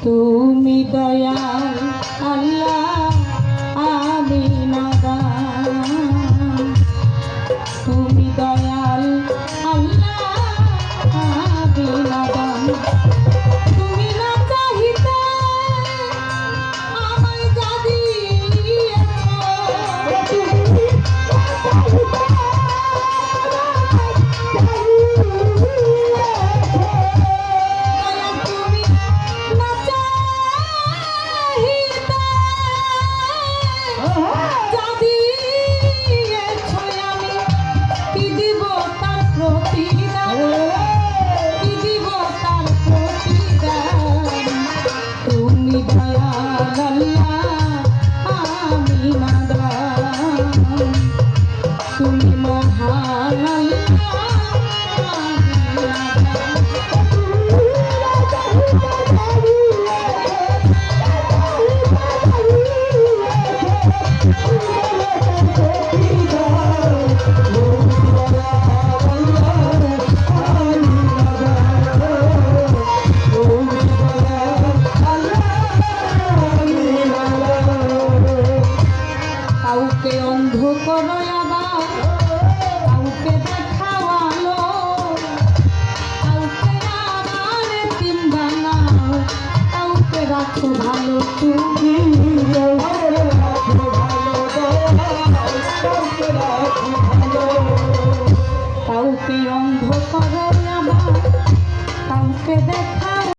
তুমি দয়াল আল্লাহ আমি নাদান, তুমি দয়াল আল্লাহ আমি নাদান। তুমি না চাহিতে আমায় যা তুমি মহান কাউকে অন্ধ করো আবার কাউকে দেখাও আলো, কাউকে আবার এতিম বানাও, কাউকে রাখো ভালো তুমি, কাউকে অন্ধ করো আবার কাউকে দেখা